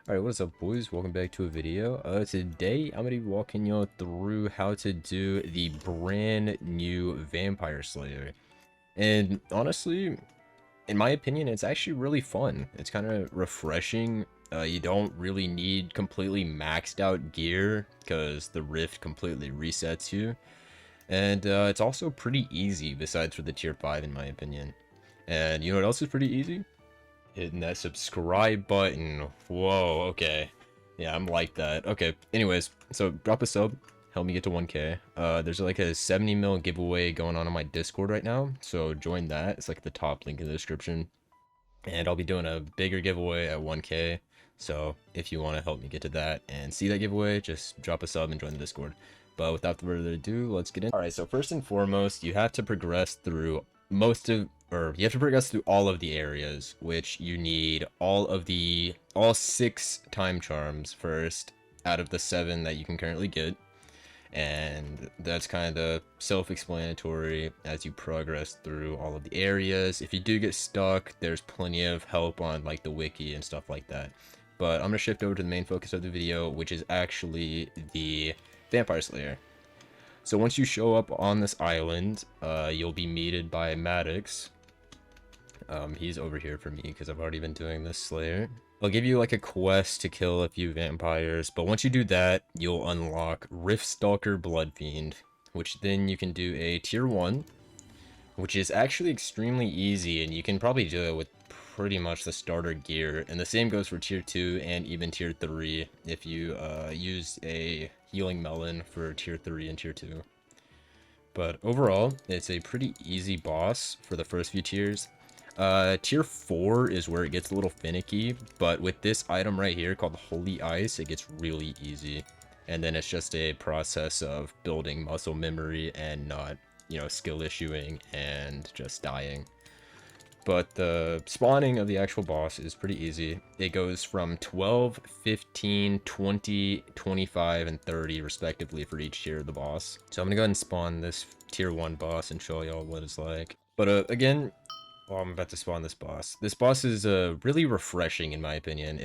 Alright, what's up boys? Welcome back to a video. Today I'm going to be walking you through how to do the brand new Vampire Slayer. And honestly, in my opinion, it's actually really fun. It's kind of refreshing. You don't really need completely maxed out gear because the Rift completely resets you. And it's also pretty easy besides for the tier 5 in my opinion. And you know what else is pretty easy? Hitting that subscribe button. Whoa, okay. Yeah, I'm like that. Okay, anyways, so drop a sub. Help me get to 1K. There's like a 70 mil giveaway going on my Discord right now. So join that. It's like the top link in the description. And I'll be doing a bigger giveaway at 1K. So if you want to help me get to that and see that giveaway, just drop a sub and join the Discord. But without further ado, let's get in. Alright, so first and foremost, you have to progress through you have to progress through all of the areas, which you need all 6 time charms first out of the 7 that you can currently get. And that's kind of self-explanatory as you progress through all of the areas. If you do get stuck, there's plenty of help on like the wiki and stuff like that. But I'm going to shift over to the main focus of the video, which is actually the Vampire Slayer. So once you show up on this island, you'll be meted by Maddox. He's over here for me because I've already been doing this Slayer. I'll give you like a quest to kill a few vampires, but once you do that, you'll unlock Riftstalker Bloodfiend, which then you can do a tier 1, which is actually extremely easy, and you can probably do it with pretty much the starter gear. And the same goes for tier 2 and even tier 3 if you use a healing melon for tier 3 and tier 2. But overall, it's a pretty easy boss for the first few tiers. Tier 4 is where it gets a little finicky, but with this item right here called Holy Ice, it gets really easy. And then it's just a process of building muscle memory and not, skill issuing and just dying. But the spawning of the actual boss is pretty easy. It goes from 12, 15, 20, 25, and 30 respectively for each tier of the boss. So I'm gonna go ahead and spawn this tier 1 boss and show y'all what it's like. But again, I'm about to spawn this boss. This boss is really refreshing in my opinion.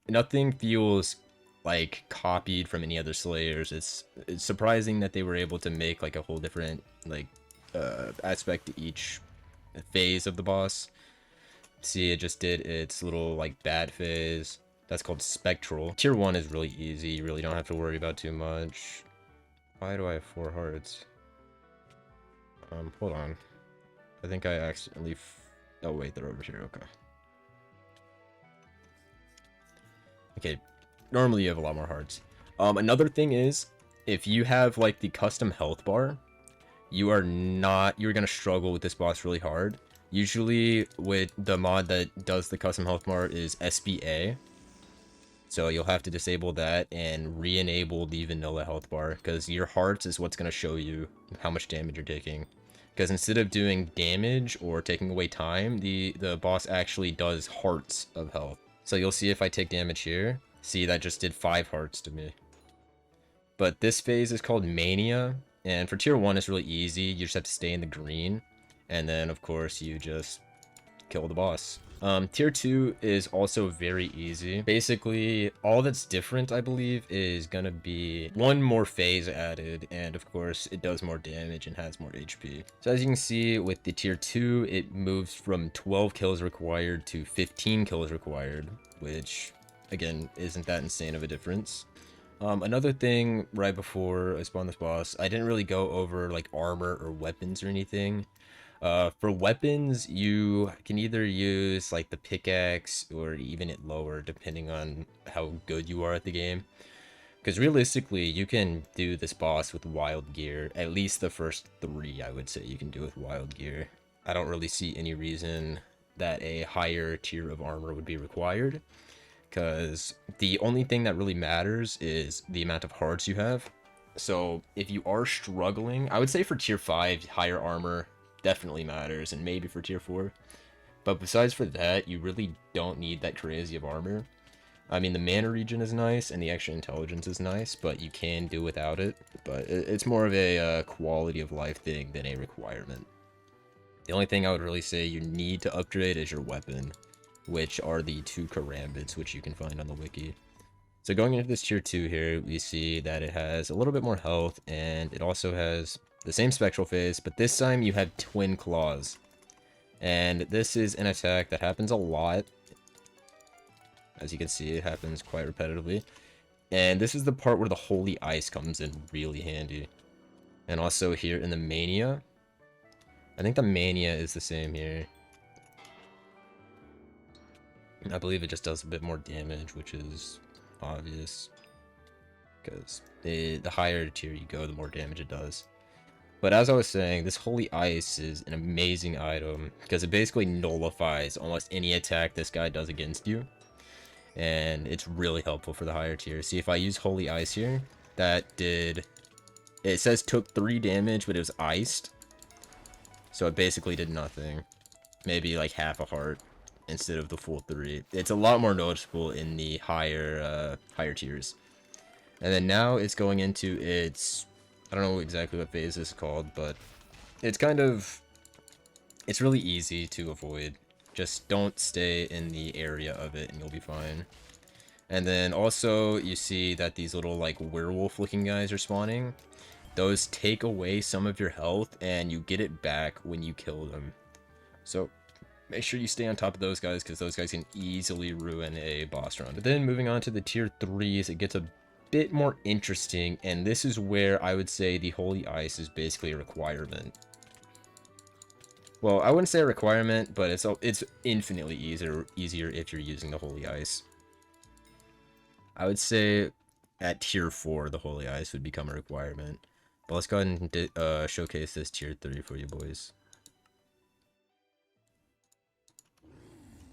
Nothing feels like copied from any other Slayers. It's surprising that they were able to make like a whole different aspect to each phase of the boss. See, it just did its little like bad phase. That's called Spectral. Tier 1 is really easy. You really don't have to worry about too much. Why do I have 4 hearts? Hold on. I think I accidentally... Oh wait, they're over here. Okay. Okay. Normally you have a lot more hearts. Another thing is, if you have like the custom health bar, you're gonna struggle with this boss really hard. Usually with the mod that does the custom health bar is SBA. So you'll have to disable that and re-enable the vanilla health bar, because your hearts is what's gonna show you how much damage you're taking. Because instead of doing damage or taking away time, the boss actually does hearts of health. So you'll see if I take damage here, see that just did 5 hearts to me. But this phase is called Mania, and for tier 1 it's really easy. You just have to stay in the green, and then of course you just kill the boss. Tier 2 is also very easy. Basically, all that's different, I believe, is gonna be one more phase added, and of course, it does more damage and has more HP. So as you can see, with the tier 2, it moves from 12 kills required to 15 kills required, which, again, isn't that insane of a difference. Another thing, right before I spawned this boss, I didn't really go over, like, armor or weapons or anything. For weapons, you can either use like the pickaxe or even it lower depending on how good you are at the game. Because realistically, you can do this boss with wild gear. At least the first 3, I would say you can do with wild gear. I don't really see any reason that a higher tier of armor would be required. Because the only thing that really matters is the amount of hearts you have. So if you are struggling, I would say for tier 5, higher armor definitely matters, and maybe for tier 4. But besides for that, you really don't need that crazy of armor. I mean, the mana regen is nice, and the extra intelligence is nice, but you can do without it. But it's more of a quality of life thing than a requirement. The only thing I would really say you need to upgrade is your weapon. which are the 2 karambits, which you can find on the wiki. So going into this tier 2 here, we see that it has a little bit more health, and it also has the same spectral phase, but this time you have twin claws. And this is an attack that happens a lot. As you can see, it happens quite repetitively. And this is the part where the holy ice comes in really handy. And also here in the mania, I think the mania is the same here. I believe it just does a bit more damage, which is obvious, because the higher tier you go, the more damage it does. But as I was saying, this holy ice is an amazing item because it basically nullifies almost any attack this guy does against you, and it's really helpful for the higher tier. See, if I use holy ice here, that did, it says took 3 damage, but it was iced, so it basically did nothing, maybe like half a heart instead of the full 3. It's a lot more noticeable in the higher tiers. And then now it's going into its, I don't know exactly what phase this is called, but it's it's really easy to avoid. Just don't stay in the area of it and you'll be fine. And then also you see that these little like werewolf looking guys are spawning. Those take away some of your health and you get it back when you kill them. So make sure you stay on top of those guys, because those guys can easily ruin a boss run. But then moving on to the tier 3s, it gets a bit more interesting, and this is where I would say the holy ice is basically a requirement. Well, I wouldn't say a requirement, but it's infinitely easier if you're using the holy ice. I would say at tier 4 the holy ice would become a requirement. But let's go ahead and showcase this tier 3 for you boys.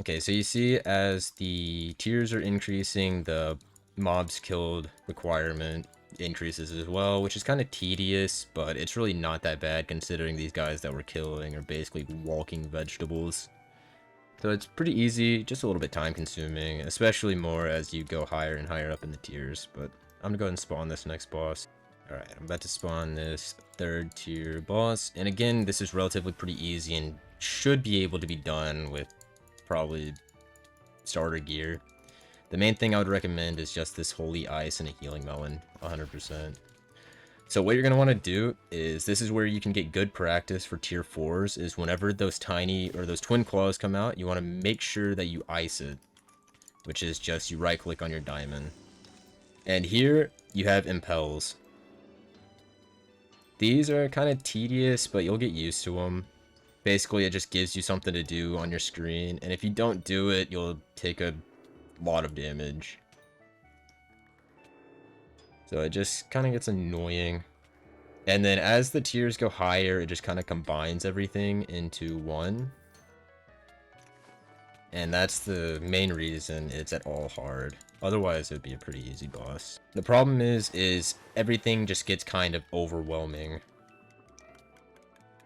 Okay, so you see as the tiers are increasing, the mobs killed requirement increases as well, which is kind of tedious, but it's really not that bad considering these guys that we're killing are basically walking vegetables. So it's pretty easy, just a little bit time consuming, especially more as you go higher and higher up in the tiers. But I'm gonna go ahead and spawn this next boss. Alright, I'm about to spawn this 3rd tier boss, and again, this is relatively pretty easy and should be able to be done with probably starter gear. The main thing I would recommend is just this holy ice and a healing melon, 100%. So what you're going to want to do is, this is where you can get good practice for tier 4s, is whenever those tiny or those twin claws come out, you want to make sure that you ice it, which is just you right click on your diamond. And here you have impels. These are kind of tedious, but you'll get used to them. Basically, it just gives you something to do on your screen, and if you don't do it, you'll take a lot of damage. So it just kind of gets annoying. And then as the tiers go higher, it just kind of combines everything into one. And that's the main reason it's at all hard. Otherwise, it would be a pretty easy boss. The problem is everything just gets kind of overwhelming.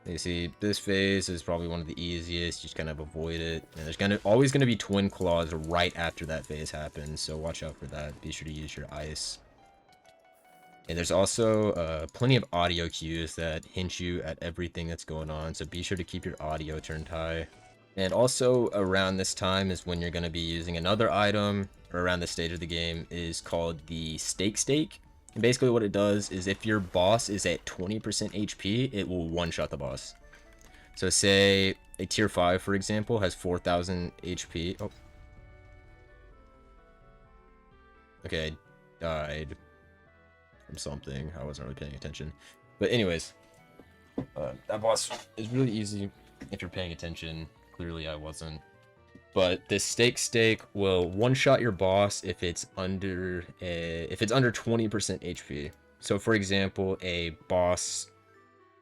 You see, this phase is probably one of the easiest. You just kind of avoid it. And there's always going to be twin claws right after that phase happens, so watch out for that. Be sure to use your ice. And there's also plenty of audio cues that hint you at everything that's going on, so be sure to keep your audio turned high. And also around this time is when you're going to be using another item, or around this stage of the game, is called the stake. And basically what it does is if your boss is at 20% HP, it will one-shot the boss. So say a tier 5, for example, has 4,000 HP. Oh. Okay, I died from something. I wasn't really paying attention. But anyways, that boss is really easy if you're paying attention. Clearly I wasn't. But this stake will one-shot your boss if it's under 20% HP. So for example,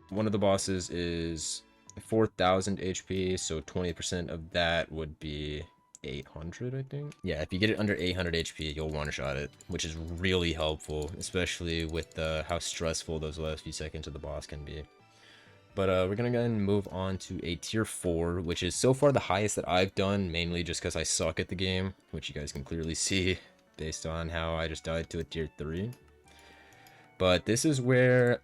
one of the bosses is 4,000 HP, so 20% of that would be 800, I think. Yeah, if you get it under 800 HP, you'll one-shot it, which is really helpful, especially with how stressful those last few seconds of the boss can be. But we're going to go ahead and move on to a tier 4, which is so far the highest that I've done, mainly just because I suck at the game, which you guys can clearly see based on how I just died to a tier 3. But this is where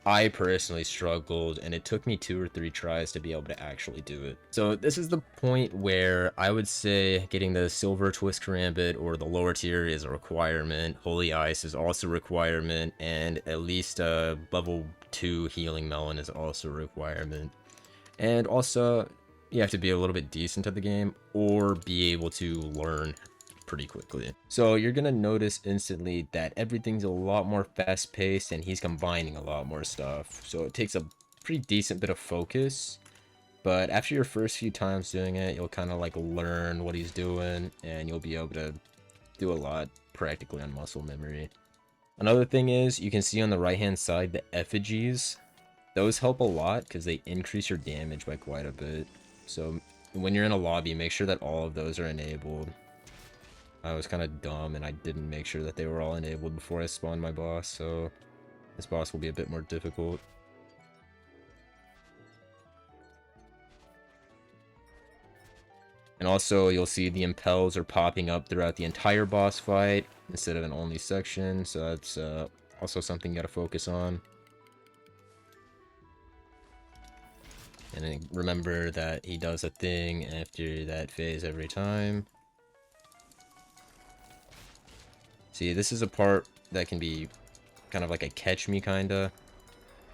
I personally struggled, and it took me 2 or 3 tries to be able to actually do it. So this is the point where I would say getting the Silver Twist Karambit or the lower tier is a requirement. Holy Ice is also a requirement, and at least a level 2 Healing Melon is also a requirement. And also, you have to be a little bit decent at the game, or be able to learn pretty quickly. So you're gonna notice instantly that everything's a lot more fast paced and he's combining a lot more stuff. So it takes a pretty decent bit of focus, but after your first few times doing it, you'll kind of like learn what he's doing and you'll be able to do a lot practically on muscle memory. Another thing is you can see on the right hand side the effigies. Those help a lot because they increase your damage by quite a bit. So when you're in a lobby, make sure that all of those are enabled. I was kind of dumb and I didn't make sure that they were all enabled before I spawned my boss, so this boss will be a bit more difficult. And also, you'll see the impels are popping up throughout the entire boss fight instead of an only section, so that's also something you gotta focus on. And then remember that he does a thing after that phase every time. See, this is a part that can be kind of like a catch me kinda.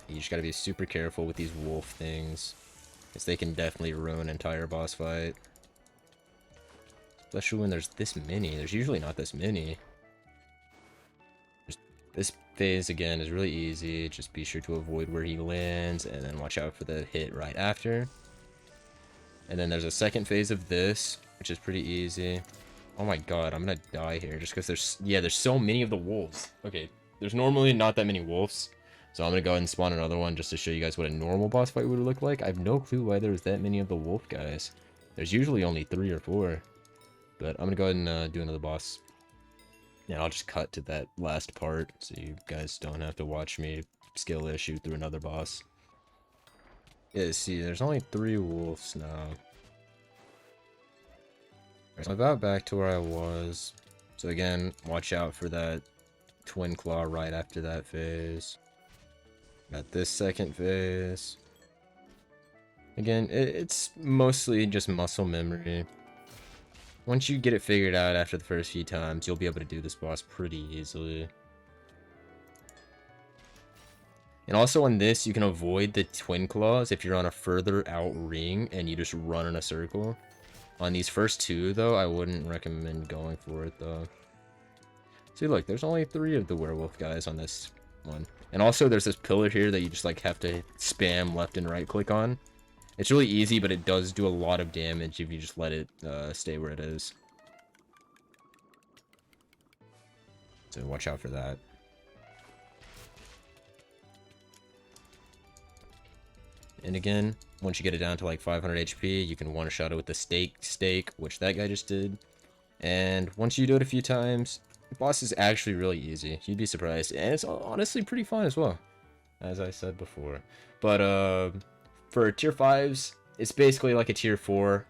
You just gotta be super careful with these wolf things, because they can definitely ruin an entire boss fight. Especially when there's this many. There's usually not this many. This phase, again, is really easy. Just be sure to avoid where he lands, and then watch out for the hit right after. And then there's a second phase of this, which is pretty easy. Oh my god, I'm gonna die here just because there's so many of the wolves. Okay, there's normally not that many wolves, so I'm gonna go ahead and spawn another one just to show you guys what a normal boss fight would look like. I have no clue why there's that many of the wolf guys. There's usually only 3 or 4, but I'm gonna go ahead and do another boss. And I'll just cut to that last part so you guys don't have to watch me skill issue through another boss. Yeah, see, there's only 3 wolves now. So I'm about back to where I was. So again, watch out for that Twin Claw right after that phase. Got this second phase. Again, it's mostly just muscle memory. Once you get it figured out after the first few times, you'll be able to do this boss pretty easily. And also on this, you can avoid the Twin Claws if you're on a further out ring and you just run in a circle. On these first 2, though, I wouldn't recommend going for it, though. See, look, there's only 3 of the werewolf guys on this one. And also, there's this pillar here that you just, like, have to spam left and right click on. It's really easy, but it does do a lot of damage if you just let it stay where it is. So watch out for that. And again, once you get it down to like 500 HP, you can one-shot it with the stake, which that guy just did. And once you do it a few times, the boss is actually really easy. You'd be surprised. And it's honestly pretty fun as well, as I said before. But for tier 5s, it's basically like a tier 4,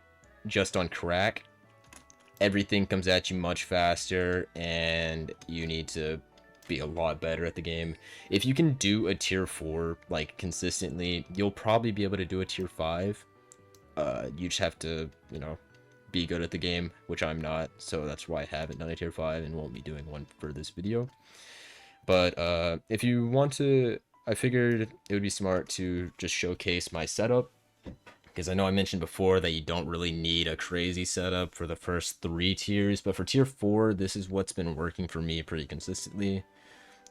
just on crack. Everything comes at you much faster, and you need to be a lot better at the game. If you can do a tier 4 like consistently, you'll probably be able to do a tier 5. You just have to, you know, be good at the game, which I'm not, so that's why I haven't done a tier 5 and won't be doing one for this video. But if you want to, I figured it would be smart to just showcase my setup, because I know I mentioned before that you don't really need a crazy setup for the first 3 tiers, but for tier 4, this is what's been working for me pretty consistently.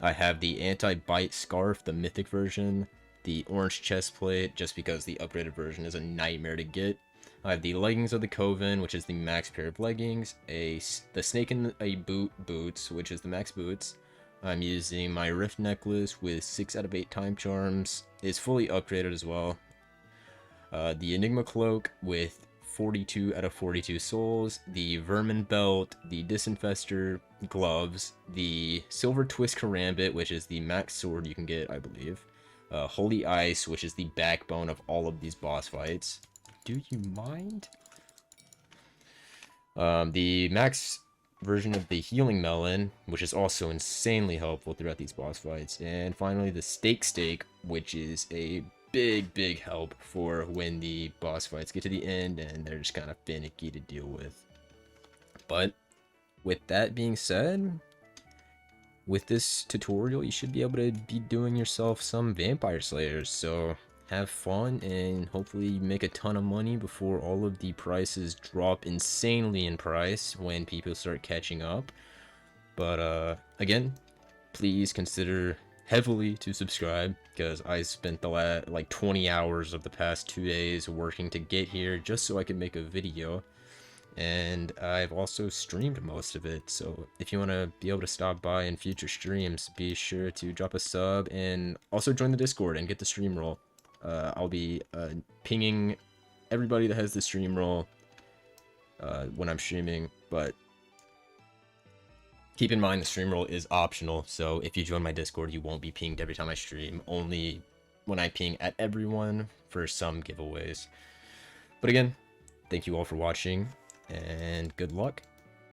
I have the anti-bite scarf, the mythic version, the orange chest plate, just because the upgraded version is a nightmare to get. I have the leggings of the Coven, which is the max pair of leggings, the snake in a boots, which is the max boots. I'm using my rift necklace with 6 out of 8 time charms. It's fully upgraded as well. The enigma cloak with 42 out of 42 souls, the vermin belt, the disinfestor gloves, the silver twist karambit, which is the max sword you can get, I believe, holy ice, which is the backbone of all of these boss fights. Do you mind? The max version of the healing melon, which is also insanely helpful throughout these boss fights. And finally, the steak, which is a big help for when the boss fights get to the end and they're just kind of finicky to deal with. But with that being said, with this tutorial, you should be able to be doing yourself some vampire slayers. So have fun and hopefully make a ton of money before all of the prices drop insanely in price when people start catching up. But again, please consider heavily to subscribe, because I spent the like 20 hours of the past 2 days working to get here just so I could make a video. And I've also streamed most of it, so if you want to be able to stop by in future streams, be sure to drop a sub and also join the Discord and get the stream roll. I'll be pinging everybody that has the stream roll when I'm streaming, but keep in mind the stream roll is optional, so if you join my Discord, you won't be pinged every time I stream, only when I ping at everyone for some giveaways. But again, thank you all for watching, and good luck.